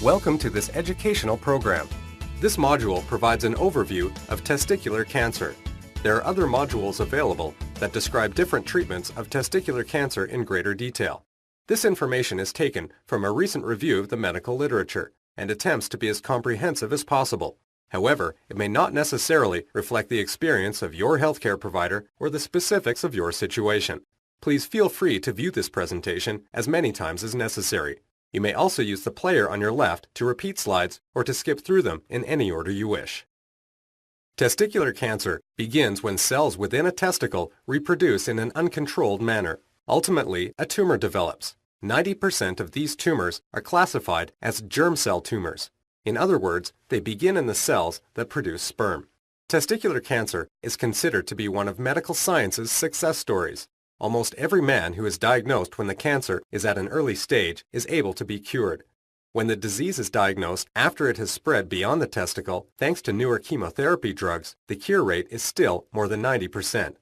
Welcome to this educational program. This module provides an overview of testicular cancer. There are other modules available that describe different treatments of testicular cancer in greater detail. This information is taken from a recent review of the medical literature and attempts to be as comprehensive as possible. However, it may not necessarily reflect the experience of your healthcare provider or the specifics of your situation. Please feel free to view this presentation as many times as necessary. You may also use the player on your left to repeat slides or to skip through them in any order you wish. Testicular cancer begins when cells within a testicle reproduce in an uncontrolled manner. Ultimately, a tumor develops. 90% of these tumors are classified as germ cell tumors. In other words, they begin in the cells that produce sperm. Testicular cancer is considered to be one of medical science's success stories. Almost every man who is diagnosed when the cancer is at an early stage is able to be cured. When the disease is diagnosed after it has spread beyond the testicle, thanks to newer chemotherapy drugs, the cure rate is still more than 90%.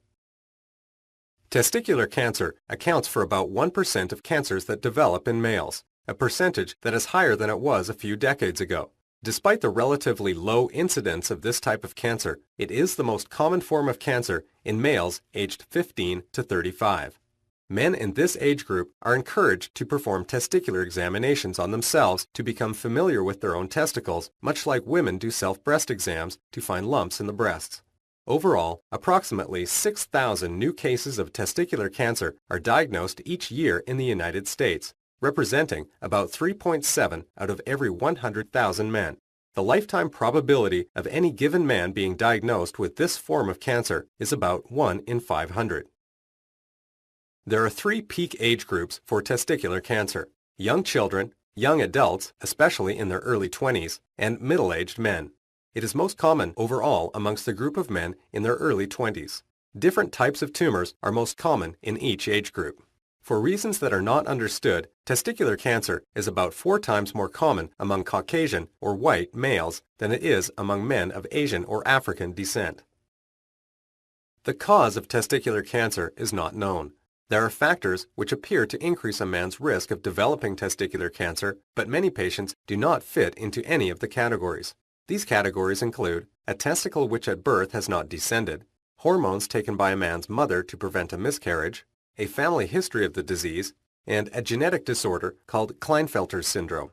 Testicular cancer accounts for about 1% of cancers that develop in males, a percentage that is higher than it was a few decades ago. Despite the relatively low incidence of this type of cancer, it is the most common form of cancer in males aged 15 to 35. Men in this age group are encouraged to perform testicular examinations on themselves to become familiar with their own testicles, much like women do self-breast exams to find lumps in the breasts. Overall, approximately 6,000 new cases of testicular cancer are diagnosed each year in the United States, representing about 3.7 out of every 100,000 men. The lifetime probability of any given man being diagnosed with this form of cancer is about 1 in 500. There are three peak age groups for testicular cancer: young children, young adults, especially in their early 20s, and middle-aged men. It is most common overall amongst the group of men in their early 20s. Different types of tumors are most common in each age group. For reasons that are not understood, testicular cancer is about 4 times more common among Caucasian or white males than it is among men of Asian or African descent. The cause of testicular cancer is not known. There are factors which appear to increase a man's risk of developing testicular cancer, but many patients do not fit into any of the categories. These categories include a testicle which at birth has not descended, hormones taken by a man's mother to prevent a miscarriage, a family history of the disease, and a genetic disorder called Klinefelter's syndrome.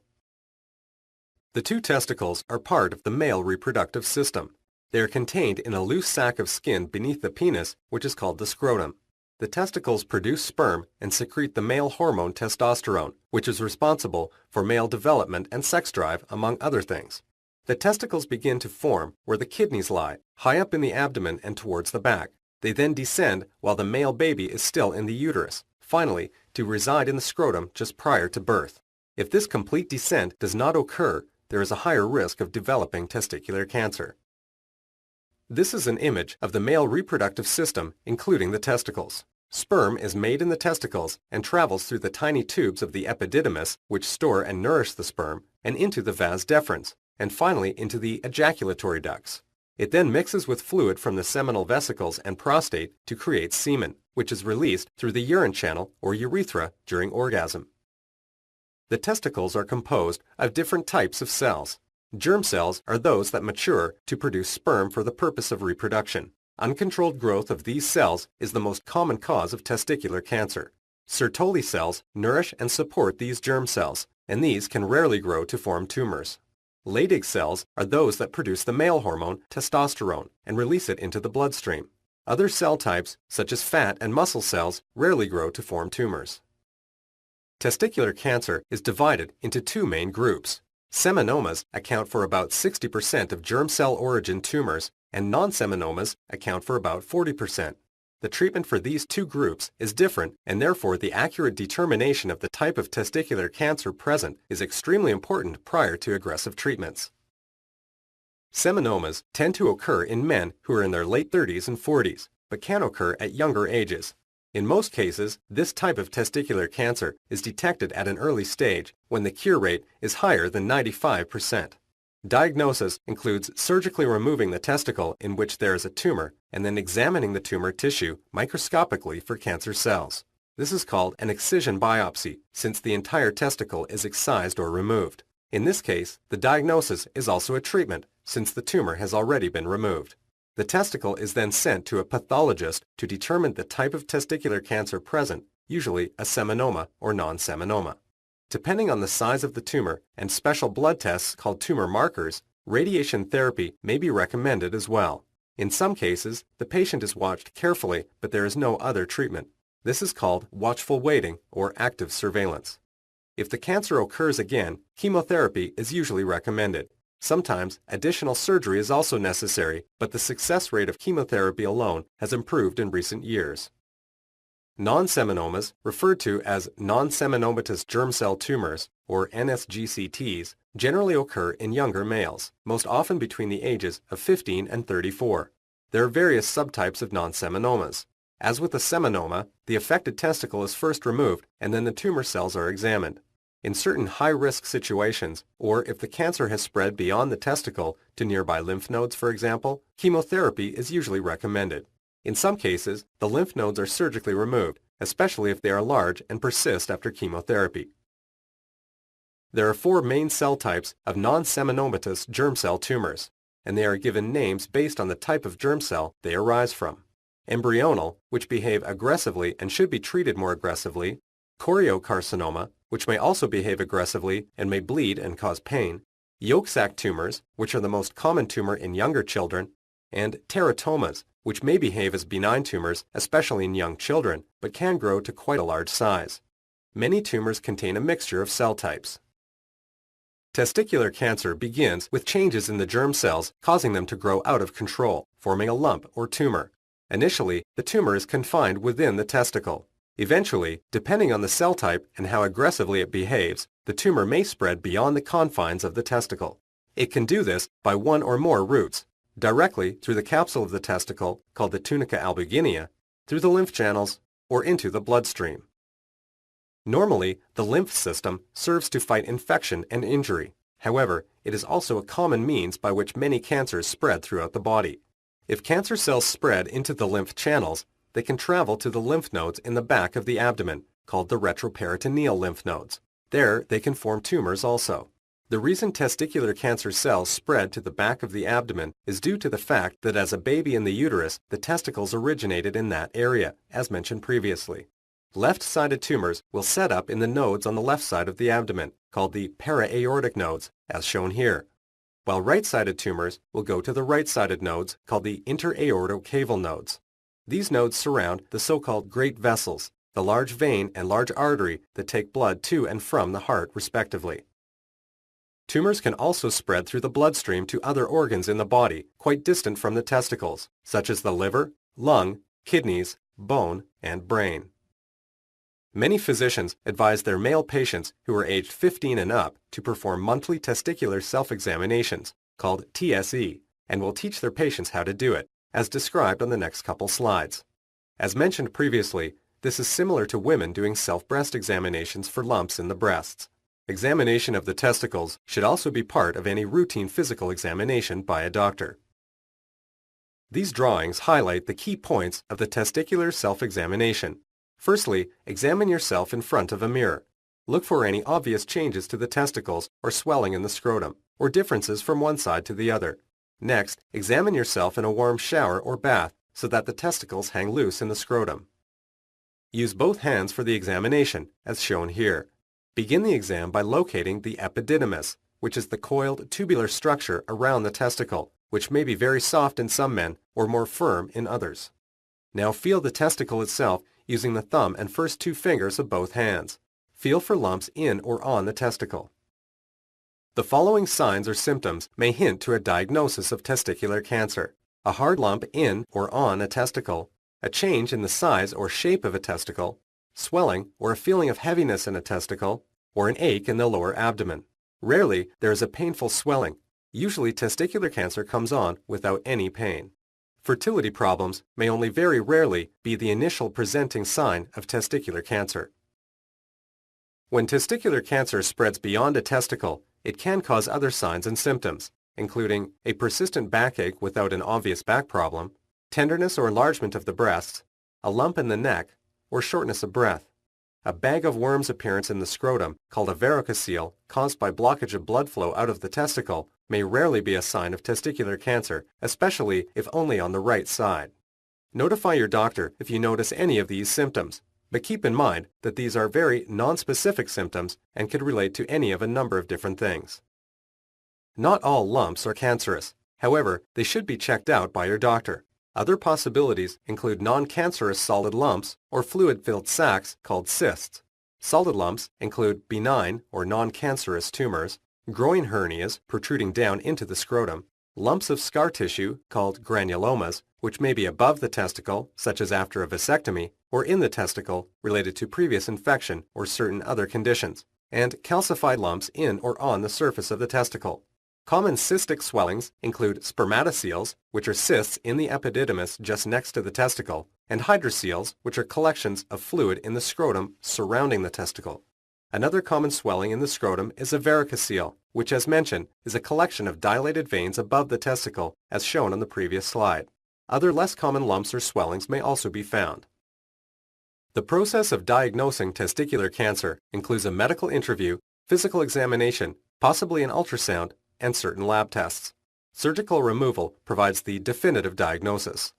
The two testicles are part of the male reproductive system. They are contained in a loose sac of skin beneath the penis, which is called the scrotum. The testicles produce sperm and secrete the male hormone testosterone, which is responsible for male development and sex drive, among other things. The testicles begin to form where the kidneys lie, high up in the abdomen and towards the back. They then descend while the male baby is still in the uterus, finally to reside in the scrotum just prior to birth. If this complete descent does not occur, there is a higher risk of developing testicular cancer. This is an image of the male reproductive system, including the testicles. Sperm is made in the testicles and travels through the tiny tubes of the epididymis, which store and nourish the sperm, and into the vas deferens, and finally into the ejaculatory ducts. It then mixes with fluid from the seminal vesicles and prostate to create semen, which is released through the urine channel or urethra during orgasm. The testicles are composed of different types of cells. Germ cells are those that mature to produce sperm for the purpose of reproduction. Uncontrolled growth of these cells is the most common cause of testicular cancer. Sertoli cells nourish and support these germ cells, and these can rarely grow to form tumors. Leydig cells are those that produce the male hormone testosterone and release it into the bloodstream. Other cell types, such as fat and muscle cells, rarely grow to form tumors. Testicular cancer is divided into two main groups. Seminomas account for about 60% of germ cell origin tumors, and non-seminomas account for about 40%. The treatment for these two groups is different, and therefore the accurate determination of the type of testicular cancer present is extremely important prior to aggressive treatments. Seminomas tend to occur in men who are in their late 30s and 40s, but can occur at younger ages. In most cases, this type of testicular cancer is detected at an early stage when the cure rate is higher than 95%. Diagnosis includes surgically removing the testicle in which there is a tumor and then examining the tumor tissue microscopically for cancer cells. This is called an excision biopsy, since the entire testicle is excised or removed. In this case, the diagnosis is also a treatment since the tumor has already been removed. The testicle is then sent to a pathologist to determine the type of testicular cancer present, usually a seminoma or non-seminoma. Depending on the size of the tumor and special blood tests called tumor markers, radiation therapy may be recommended as well. In some cases, the patient is watched carefully, but there is no other treatment. This is called watchful waiting or active surveillance. If the cancer occurs again, chemotherapy is usually recommended. Sometimes additional surgery is also necessary, but the success rate of chemotherapy alone has improved in recent years. Non-seminomas, referred to as non-seminomatous germ cell tumors, or NSGCTs, generally occur in younger males, most often between the ages of 15 and 34. There are various subtypes of non-seminomas. As with a seminoma, the affected testicle is first removed and then the tumor cells are examined. In certain high-risk situations, or if the cancer has spread beyond the testicle to nearby lymph nodes, for example, chemotherapy is usually recommended. In some cases, the lymph nodes are surgically removed, especially if they are large and persist after chemotherapy. There are 4 main cell types of non-seminomatous germ cell tumors, and they are given names based on the type of germ cell they arise from. Embryonal, which behave aggressively and should be treated more aggressively, choriocarcinoma, which may also behave aggressively and may bleed and cause pain, yolk sac tumors, which are the most common tumor in younger children, and teratomas, which may behave as benign tumors, especially in young children, but can grow to quite a large size. Many tumors contain a mixture of cell types. Testicular cancer begins with changes in the germ cells causing them to grow out of control, forming a lump or tumor. Initially, the tumor is confined within the testicle. Eventually, depending on the cell type and how aggressively it behaves, the tumor may spread beyond the confines of the testicle. It can do this by one or more routes, directly through the capsule of the testicle, called the tunica albuginea, through the lymph channels, or into the bloodstream. Normally, the lymph system serves to fight infection and injury. However, it is also a common means by which many cancers spread throughout the body. If cancer cells spread into the lymph channels, they can travel to the lymph nodes in the back of the abdomen, called the retroperitoneal lymph nodes. There, they can form tumors also. The reason testicular cancer cells spread to the back of the abdomen is due to the fact that as a baby in the uterus, the testicles originated in that area, as mentioned previously. Left-sided tumors will set up in the nodes on the left side of the abdomen, called the para-aortic nodes, as shown here, while right-sided tumors will go to the right-sided nodes, called the interaortocaval nodes. These nodes surround the so-called great vessels, the large vein and large artery that take blood to and from the heart, respectively. Tumors can also spread through the bloodstream to other organs in the body, quite distant from the testicles, such as the liver, lung, kidneys, bone, and brain. Many physicians advise their male patients who are aged 15 and up to perform monthly testicular self-examinations, called TSE, and will teach their patients how to do it, as described on the next couple slides. As mentioned previously, this is similar to women doing self-breast examinations for lumps in the breasts. Examination of the testicles should also be part of any routine physical examination by a doctor. These drawings highlight the key points of the testicular self-examination. Firstly, examine yourself in front of a mirror. Look for any obvious changes to the testicles or swelling in the scrotum, or differences from one side to the other. Next, examine yourself in a warm shower or bath so that the testicles hang loose in the scrotum. Use both hands for the examination, as shown here. Begin the exam by locating the epididymis, which is the coiled tubular structure around the testicle, which may be very soft in some men or more firm in others. Now feel the testicle itself using the thumb and first 2 fingers of both hands. Feel for lumps in or on the testicle. The following signs or symptoms may hint to a diagnosis of testicular cancer: a hard lump in or on a testicle, a change in the size or shape of a testicle, swelling or a feeling of heaviness in a testicle, or an ache in the lower abdomen. Rarely, there is a painful swelling. Usually, testicular cancer comes on without any pain. Fertility problems may only very rarely be the initial presenting sign of testicular cancer. When testicular cancer spreads beyond a testicle, it can cause other signs and symptoms, including a persistent backache without an obvious back problem, tenderness or enlargement of the breasts, a lump in the neck, or shortness of breath. A bag of worms appearance in the scrotum, called a varicocele, caused by blockage of blood flow out of the testicle, may rarely be a sign of testicular cancer, especially if only on the right side. Notify your doctor if you notice any of these symptoms, but keep in mind that these are very nonspecific symptoms and could relate to any of a number of different things. Not all lumps are cancerous. However, they should be checked out by your doctor. Other possibilities include non-cancerous solid lumps or fluid-filled sacs called cysts. Solid lumps include benign or non-cancerous tumors, groin hernias protruding down into the scrotum, lumps of scar tissue called granulomas, which may be above the testicle, such as after a vasectomy, or in the testicle related to previous infection or certain other conditions, and calcified lumps in or on the surface of the testicle. Common cystic swellings include spermatoceles, which are cysts in the epididymis just next to the testicle, and hydroceles, which are collections of fluid in the scrotum surrounding the testicle. Another common swelling in the scrotum is a varicocele, which, as mentioned, is a collection of dilated veins above the testicle, as shown on the previous slide. Other less common lumps or swellings may also be found. The process of diagnosing testicular cancer includes a medical interview, physical examination, possibly an ultrasound, and certain lab tests. Surgical removal provides the definitive diagnosis.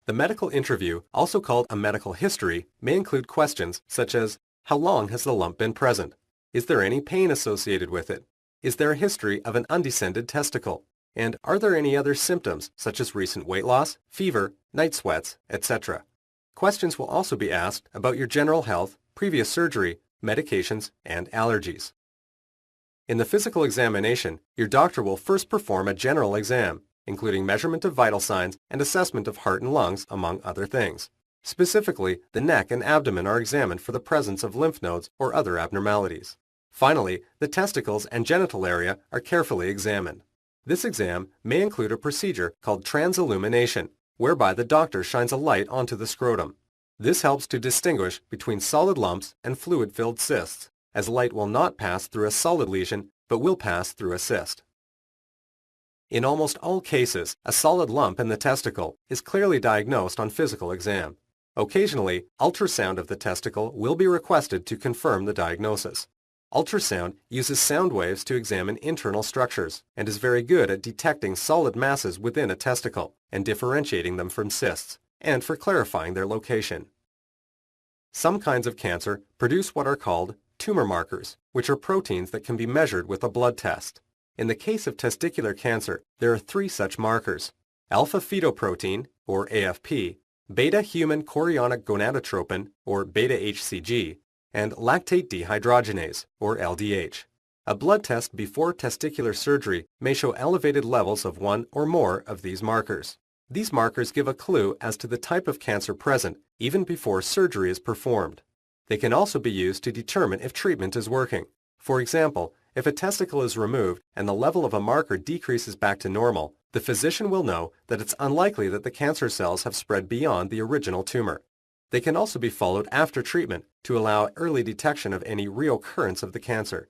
The medical interview, also called a medical history, may include questions such as, how long has the lump been present? Is there any pain associated with it? Is there a history of an undescended testicle? And are there any other symptoms such as recent weight loss, fever, night sweats, etc.? Questions will also be asked about your general health, previous surgery, medications, and allergies. In the physical examination, your doctor will first perform a general exam, including measurement of vital signs and assessment of heart and lungs, among other things. Specifically, the neck and abdomen are examined for the presence of lymph nodes or other abnormalities. Finally, the testicles and genital area are carefully examined. This exam may include a procedure called transillumination, whereby the doctor shines a light onto the scrotum. This helps to distinguish between solid lumps and fluid-filled cysts, as light will not pass through a solid lesion but will pass through a cyst. In almost all cases, a solid lump in the testicle is clearly diagnosed on physical exam. Occasionally, ultrasound of the testicle will be requested to confirm the diagnosis. Ultrasound uses sound waves to examine internal structures and is very good at detecting solid masses within a testicle and differentiating them from cysts, and for clarifying their location. Some kinds of cancer produce what are called tumor markers, which are proteins that can be measured with a blood test. In the case of testicular cancer, there are 3 such markers: alpha-fetoprotein, or AFP, beta-human chorionic gonadotropin, or beta-HCG, and lactate dehydrogenase, or LDH. A blood test before testicular surgery may show elevated levels of one or more of these markers. These markers give a clue as to the type of cancer present even before surgery is performed. They can also be used to determine if treatment is working. For example, if a testicle is removed and the level of a marker decreases back to normal, the physician will know that it's unlikely that the cancer cells have spread beyond the original tumor. They can also be followed after treatment to allow early detection of any reoccurrence of the cancer.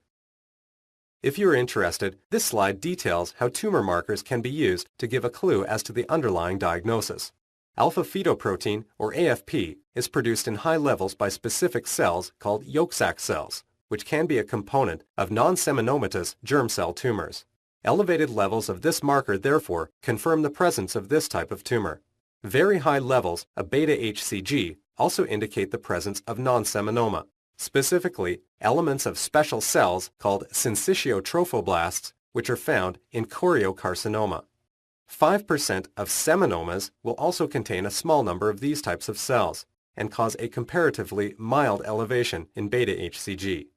If you are interested, this slide details how tumor markers can be used to give a clue as to the underlying diagnosis. Alpha-fetoprotein, or AFP, is produced in high levels by specific cells called yolk sac cells, which can be a component of non-seminomatous germ cell tumors. Elevated levels of this marker, therefore, confirm the presence of this type of tumor. Very high levels of beta-HCG also indicate the presence of non-seminoma, specifically elements of special cells called syncytiotrophoblasts, which are found in choriocarcinoma. 5% of seminomas will also contain a small number of these types of cells and cause a comparatively mild elevation in beta-HCG.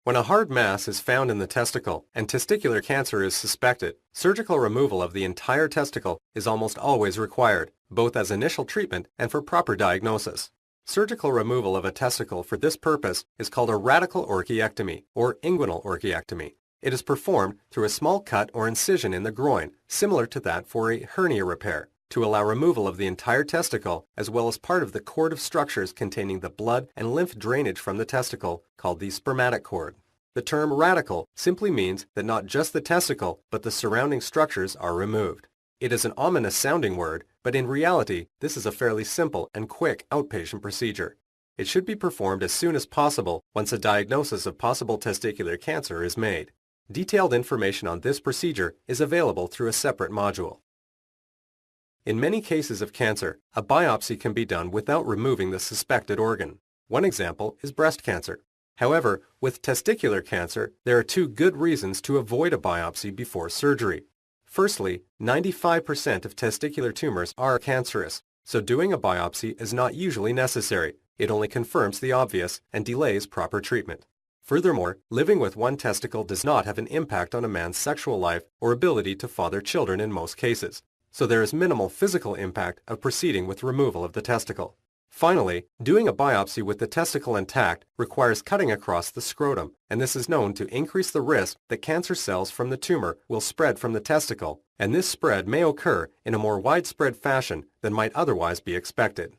When a hard mass is found in the testicle and testicular cancer is suspected, surgical removal of the entire testicle is almost always required, both as initial treatment and for proper diagnosis. Surgical removal of a testicle for this purpose is called a radical orchiectomy or inguinal orchiectomy. It is performed through a small cut or incision in the groin, similar to that for a hernia repair, to allow removal of the entire testicle as well as part of the cord of structures containing the blood and lymph drainage from the testicle, called the spermatic cord. The term radical simply means that not just the testicle, but the surrounding structures are removed. It is an ominous sounding word, but in reality, this is a fairly simple and quick outpatient procedure. It should be performed as soon as possible once a diagnosis of possible testicular cancer is made. Detailed information on this procedure is available through a separate module. In many cases of cancer, a biopsy can be done without removing the suspected organ. One example is breast cancer. However, with testicular cancer, there are two good reasons to avoid a biopsy before surgery. Firstly, 95% of testicular tumors are cancerous, so doing a biopsy is not usually necessary. It only confirms the obvious and delays proper treatment. Furthermore, living with one testicle does not have an impact on a man's sexual life or ability to father children in most cases, so there is minimal physical impact of proceeding with removal of the testicle. Finally, doing a biopsy with the testicle intact requires cutting across the scrotum, and this is known to increase the risk that cancer cells from the tumor will spread from the testicle, and this spread may occur in a more widespread fashion than might otherwise be expected.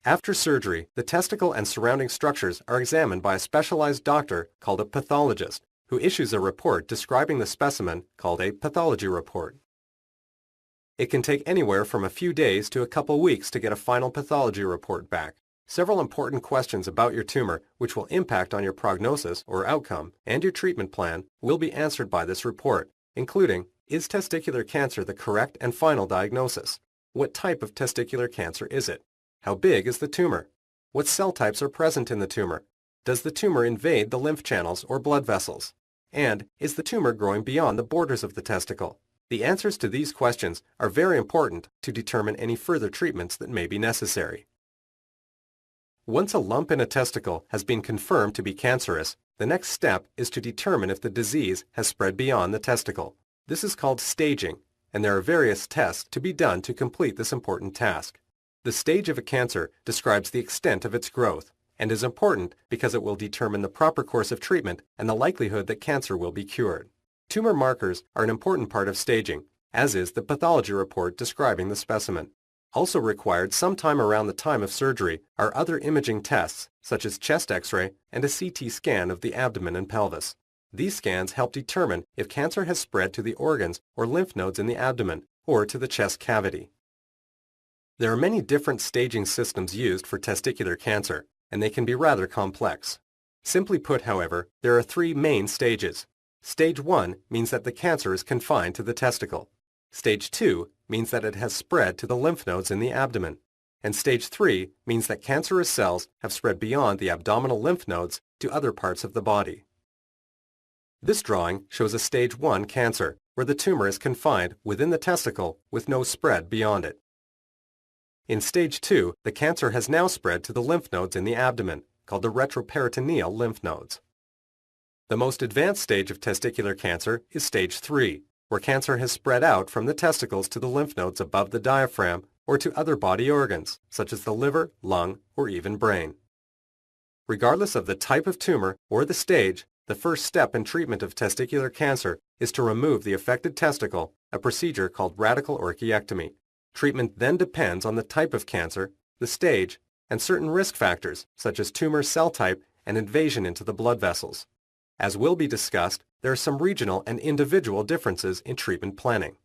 After surgery, the testicle and surrounding structures are examined by a specialized doctor called a pathologist, who issues a report describing the specimen called a pathology report. It can take anywhere from a few days to a couple weeks to get a final pathology report back. Several important questions about your tumor, which will impact on your prognosis or outcome and your treatment plan, will be answered by this report, including: is testicular cancer the correct and final diagnosis? What type of testicular cancer is it? How big is the tumor? What cell types are present in the tumor? Does the tumor invade the lymph channels or blood vessels? And is the tumor growing beyond the borders of the testicle? The answers to these questions are very important to determine any further treatments that may be necessary. Once a lump in a testicle has been confirmed to be cancerous, the next step is to determine if the disease has spread beyond the testicle. This is called staging, and there are various tests to be done to complete this important task. The stage of a cancer describes the extent of its growth and is important because it will determine the proper course of treatment and the likelihood that cancer will be cured. Tumor markers are an important part of staging, as is the pathology report describing the specimen. Also required sometime around the time of surgery are other imaging tests, such as chest X-ray and a CT scan of the abdomen and pelvis. These scans help determine if cancer has spread to the organs or lymph nodes in the abdomen or to the chest cavity. There are many different staging systems used for testicular cancer, and they can be rather complex. Simply put, however, there are three main stages. Stage 1 means that the cancer is confined to the testicle. Stage 2 means that it has spread to the lymph nodes in the abdomen. And Stage 3 means that cancerous cells have spread beyond the abdominal lymph nodes to other parts of the body. This drawing shows a Stage 1 cancer, where the tumor is confined within the testicle with no spread beyond it. In Stage 2, the cancer has now spread to the lymph nodes in the abdomen, called the retroperitoneal lymph nodes. The most advanced stage of testicular cancer is Stage 3, where cancer has spread out from the testicles to the lymph nodes above the diaphragm or to other body organs, such as the liver, lung, or even brain. Regardless of the type of tumor or the stage, the first step in treatment of testicular cancer is to remove the affected testicle, a procedure called radical orchiectomy. Treatment then depends on the type of cancer, the stage, and certain risk factors, such as tumor cell type and invasion into the blood vessels. As will be discussed, there are some regional and individual differences in treatment planning.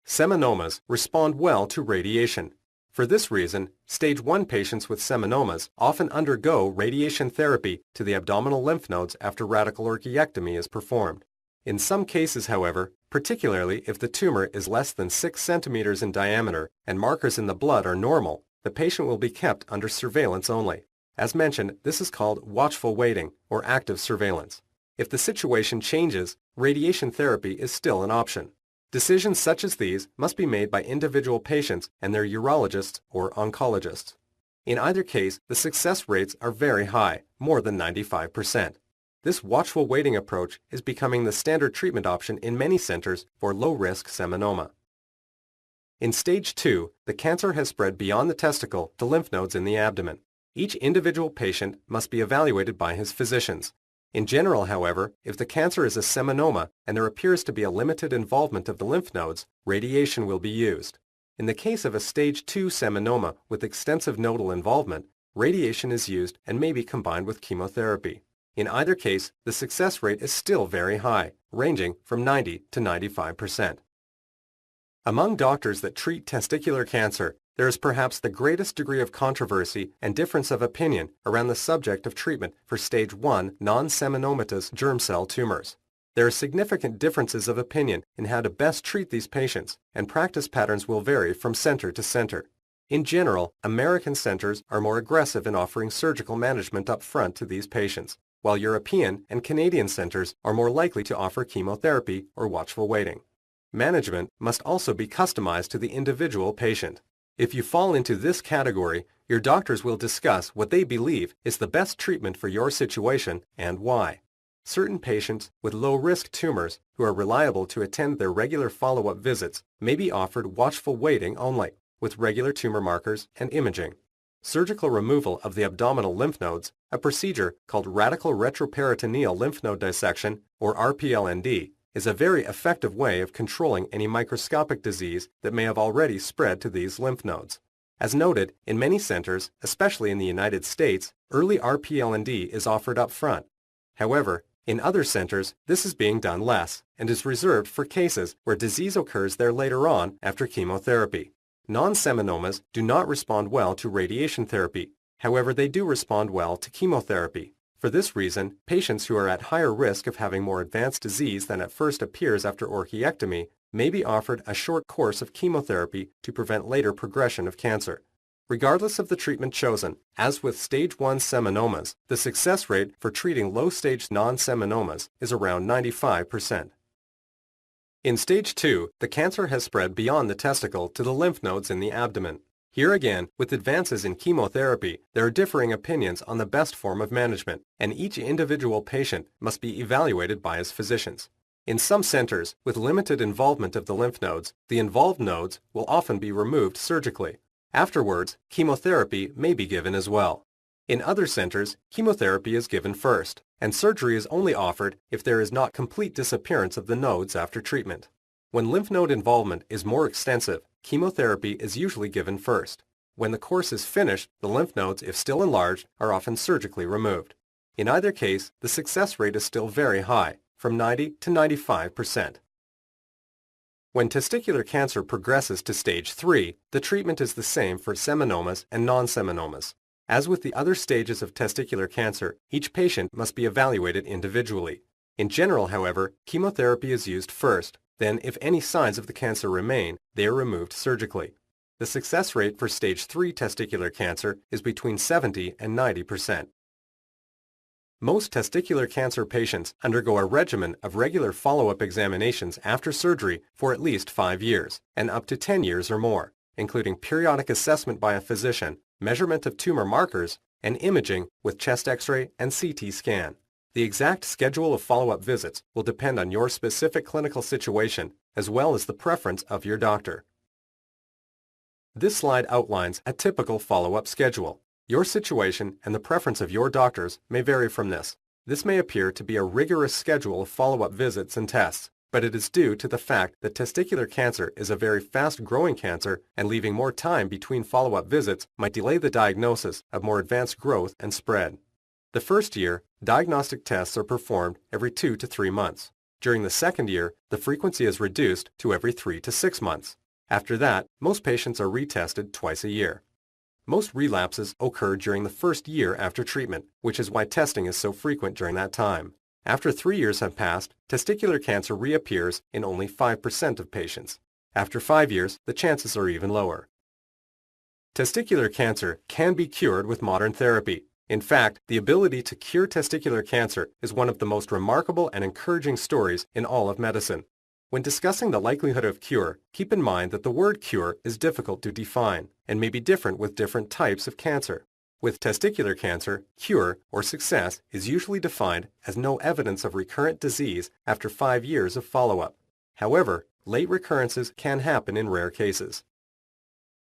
Seminomas respond well to radiation. For this reason, Stage 1 patients with seminomas often undergo radiation therapy to the abdominal lymph nodes after radical orchiectomy is performed. In some cases, however, particularly if the tumor is less than 6 centimeters in diameter and markers in the blood are normal, the patient will be kept under surveillance only. As mentioned, this is called watchful waiting or active surveillance. If the situation changes, radiation therapy is still an option. Decisions such as these must be made by individual patients and their urologists or oncologists. In either case, the success rates are very high, more than 95%. This watchful waiting approach is becoming the standard treatment option in many centers for low-risk seminoma. In Stage 2, the cancer has spread beyond the testicle to lymph nodes in the abdomen. Each individual patient must be evaluated by his physicians. In general, however, if the cancer is a seminoma and there appears to be a limited involvement of the lymph nodes, radiation will be used. In the case of a Stage 2 seminoma with extensive nodal involvement, radiation is used and may be combined with chemotherapy. In either case, the success rate is still very high, ranging from 90 to 95%. Among doctors that treat testicular cancer, there is perhaps the greatest degree of controversy and difference of opinion around the subject of treatment for stage 1 non-seminomatous germ cell tumors. There are significant differences of opinion in how to best treat these patients, and practice patterns will vary from center to center. In general, American centers are more aggressive in offering surgical management up front to these patients, while European and Canadian centers are more likely to offer chemotherapy or watchful waiting. Management must also be customized to the individual patient. If you fall into this category, your doctors will discuss what they believe is the best treatment for your situation and why. Certain patients with low-risk tumors who are reliable to attend their regular follow-up visits may be offered watchful waiting only, with regular tumor markers and imaging. Surgical removal of the abdominal lymph nodes, a procedure called radical retroperitoneal lymph node dissection, or RPLND, is a very effective way of controlling any microscopic disease that may have already spread to these lymph nodes. As noted, in many centers, especially in the United States, early RPLND is offered up front. However, in other centers, this is being done less and is reserved for cases where disease occurs there later on after chemotherapy. Non-seminomas do not respond well to radiation therapy. However, they do respond well to chemotherapy. For this reason, patients who are at higher risk of having more advanced disease than at first appears after orchiectomy may be offered a short course of chemotherapy to prevent later progression of cancer. Regardless of the treatment chosen, as with stage 1 seminomas, the success rate for treating low-stage non-seminomas is around 95%. In stage 2, the cancer has spread beyond the testicle to the lymph nodes in the abdomen. Here again, with advances in chemotherapy, there are differing opinions on the best form of management, and each individual patient must be evaluated by his physicians. In some centers, with limited involvement of the lymph nodes, the involved nodes will often be removed surgically. Afterwards, chemotherapy may be given as well. In other centers, chemotherapy is given first, and surgery is only offered if there is not complete disappearance of the nodes after treatment. When lymph node involvement is more extensive, chemotherapy is usually given first. When the course is finished, the lymph nodes, if still enlarged, are often surgically removed. In either case, the success rate is still very high, from 90 to 95%. When testicular cancer progresses to stage 3, the treatment is the same for seminomas and non-seminomas. As with the other stages of testicular cancer, each patient must be evaluated individually. In general, however, chemotherapy is used first. Then, if any signs of the cancer remain, they are removed surgically. The success rate for stage 3 testicular cancer is between 70 and 90%. Most testicular cancer patients undergo a regimen of regular follow-up examinations after surgery for at least 5 years, and up to 10 years or more, including periodic assessment by a physician, measurement of tumor markers, and imaging with chest X-ray and CT scan. The exact schedule of follow-up visits will depend on your specific clinical situation as well as the preference of your doctor. This slide outlines a typical follow-up schedule. Your situation and the preference of your doctors may vary from this. This may appear to be a rigorous schedule of follow-up visits and tests, but it is due to the fact that testicular cancer is a very fast-growing cancer, and leaving more time between follow-up visits might delay the diagnosis of more advanced growth and spread. The first year, diagnostic tests are performed every 2 to 3 months. During the second year, the frequency is reduced to every 3 to 6 months. After that, most patients are retested twice a year. Most relapses occur during the first year after treatment, which is why testing is so frequent during that time. After 3 years have passed, testicular cancer reappears in only 5% of patients. After 5 years, the chances are even lower. Testicular cancer can be cured with modern therapy. In fact, the ability to cure testicular cancer is one of the most remarkable and encouraging stories in all of medicine. When discussing the likelihood of cure, keep in mind that the word cure is difficult to define and may be different with different types of cancer. With testicular cancer, cure or success is usually defined as no evidence of recurrent disease after 5 years of follow-up. However, late recurrences can happen in rare cases.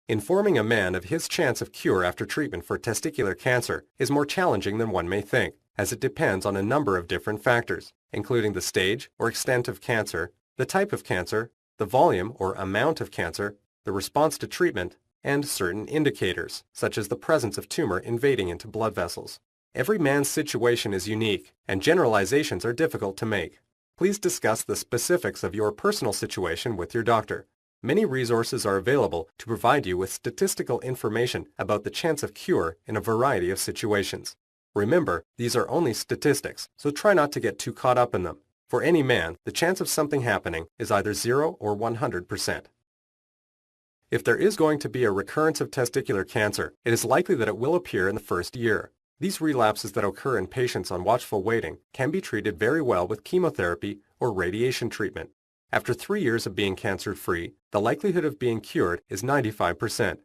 Informing a man of his chance of cure after treatment for testicular cancer is more challenging than one may think, as it depends on a number of different factors, including the stage or extent of cancer, the type of cancer, the volume or amount of cancer, the response to treatment, and certain indicators, such as the presence of tumor invading into blood vessels. Every man's situation is unique, and generalizations are difficult to make. Please discuss the specifics of your personal situation with your doctor. Many resources are available to provide you with statistical information about the chance of cure in a variety of situations. Remember, these are only statistics, so try not to get too caught up in them. For any man, the chance of something happening is either 0 or 100%. If there is going to be a recurrence of testicular cancer, it is likely that it will appear in the first year. These relapses that occur in patients on watchful waiting can be treated very well with chemotherapy or radiation treatment. After 3 years of being cancer-free, the likelihood of being cured is 95%.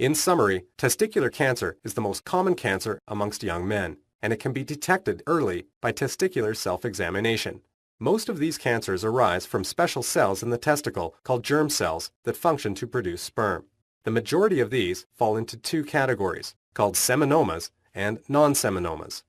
In summary, testicular cancer is the most common cancer amongst young men, and it can be detected early by testicular self-examination. Most of these cancers arise from special cells in the testicle called germ cells that function to produce sperm. The majority of these fall into two categories, called seminomas and non-seminomas.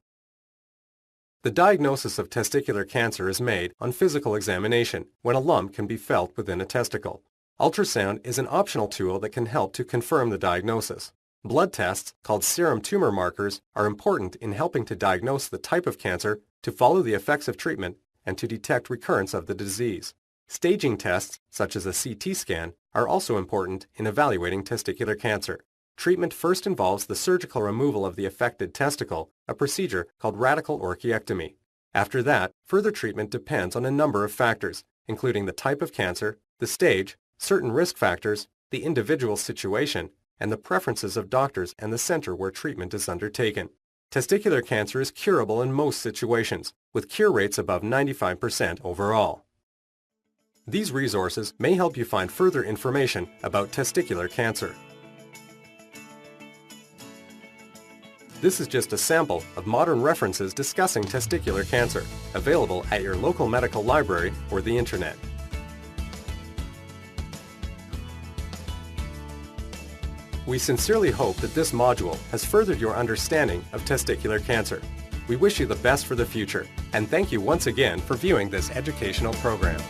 The diagnosis of testicular cancer is made on physical examination when a lump can be felt within a testicle. Ultrasound is an optional tool that can help to confirm the diagnosis. Blood tests, called serum tumor markers, are important in helping to diagnose the type of cancer, to follow the effects of treatment, and to detect recurrence of the disease. Staging tests, such as a CT scan, are also important in evaluating testicular cancer. Treatment first involves the surgical removal of the affected testicle, a procedure called radical orchiectomy. After that, further treatment depends on a number of factors, including the type of cancer, the stage, certain risk factors, the individual situation, and the preferences of doctors and the center where treatment is undertaken. Testicular cancer is curable in most situations, with cure rates above 95% overall. These resources may help you find further information about testicular cancer. This is just a sample of modern references discussing testicular cancer, available at your local medical library or the internet. We sincerely hope that this module has furthered your understanding of testicular cancer. We wish you the best for the future, and thank you once again for viewing this educational program.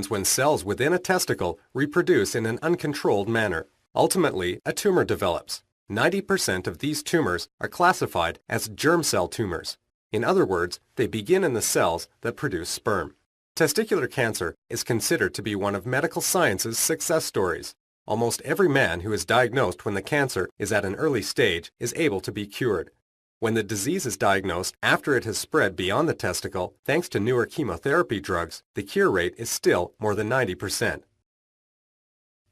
When cells within a testicle reproduce in an uncontrolled manner. Ultimately, a tumor develops. 90% of these tumors are classified as germ cell tumors. In other words, they begin in the cells that produce sperm. Testicular cancer is considered to be one of medical science's success stories. Almost every man who is diagnosed when the cancer is at an early stage is able to be cured. When the disease is diagnosed after it has spread beyond the testicle, thanks to newer chemotherapy drugs, the cure rate is still more than 90%.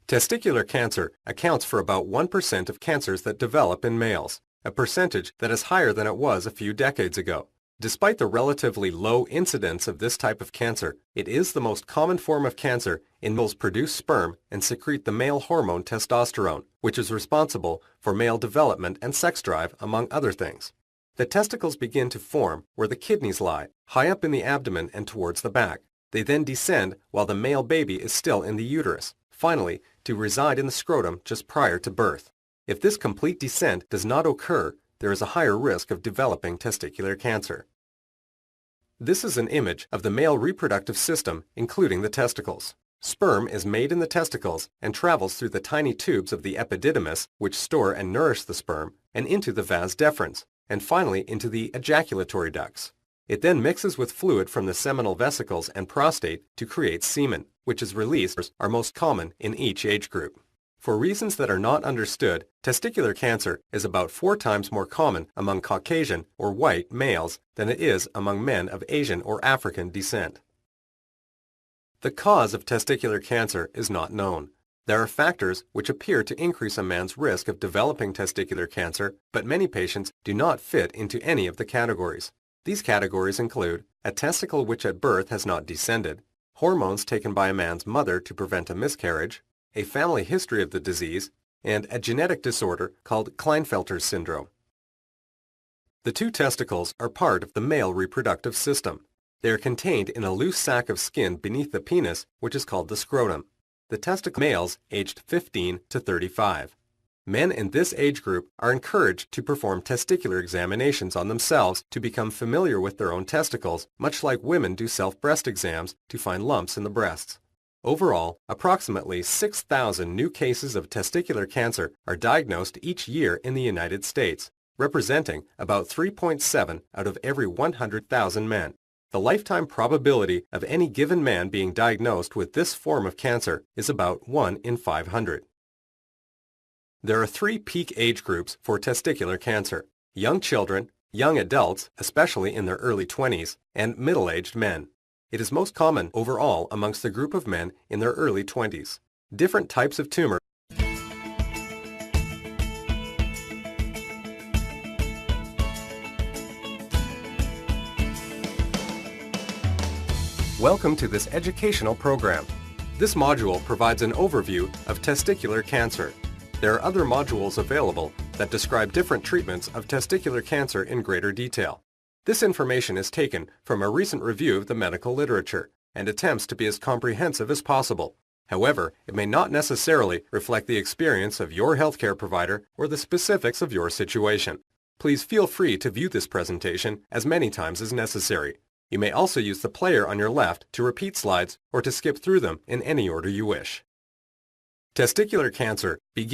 Testicular cancer accounts for about 1% of cancers that develop in males, a percentage that is higher than it was a few decades ago. Despite the relatively low incidence of this type of cancer, it is the most common form of cancer in males produce sperm and secrete the male hormone testosterone, which is responsible for male development and sex drive, among other things. The testicles begin to form where the kidneys lie, high up in the abdomen and towards the back. They then descend while the male baby is still in the uterus, finally to reside in the scrotum just prior to birth. If this complete descent does not occur, there is a higher risk of developing testicular cancer. This is an image of the male reproductive system, including the testicles. Sperm is made in the testicles and travels through the tiny tubes of the epididymis, which store and nourish the sperm, and into the vas deferens, and finally into the ejaculatory ducts. It then mixes with fluid from the seminal vesicles and prostate to create semen, which is released, are most common in each age group. For reasons that are not understood, testicular cancer is about 4 times more common among Caucasian or white males than it is among men of Asian or African descent. The cause of testicular cancer is not known. There are factors which appear to increase a man's risk of developing testicular cancer, but many patients do not fit into any of the categories. These categories include a testicle which at birth has not descended, hormones taken by a man's mother to prevent a miscarriage, a family history of the disease, and a genetic disorder called Klinefelter's syndrome. The 2 testicles are part of the male reproductive system. They are contained in a loose sac of skin beneath the penis, which is called the scrotum. The testicle males aged 15 to 35. Men in this age group are encouraged to perform testicular examinations on themselves to become familiar with their own testicles, much like women do self-breast exams to find lumps in the breasts. Overall, approximately 6,000 new cases of testicular cancer are diagnosed each year in the United States, representing about 3.7 out of every 100,000 men. The lifetime probability of any given man being diagnosed with this form of cancer is about 1 in 500. There are 3 peak age groups for testicular cancer: young children, young adults, especially in their early 20s, and middle-aged men. It is most common overall amongst the group of men in their early 20s. Different types of tumor. Welcome to this educational program. This module provides an overview of testicular cancer. There are other modules available that describe different treatments of testicular cancer in greater detail. This information is taken from a recent review of the medical literature and attempts to be as comprehensive as possible. However, it may not necessarily reflect the experience of your healthcare provider or the specifics of your situation. Please feel free to view this presentation as many times as necessary. You may also use the player on your left to repeat slides or to skip through them in any order you wish. Testicular cancer begins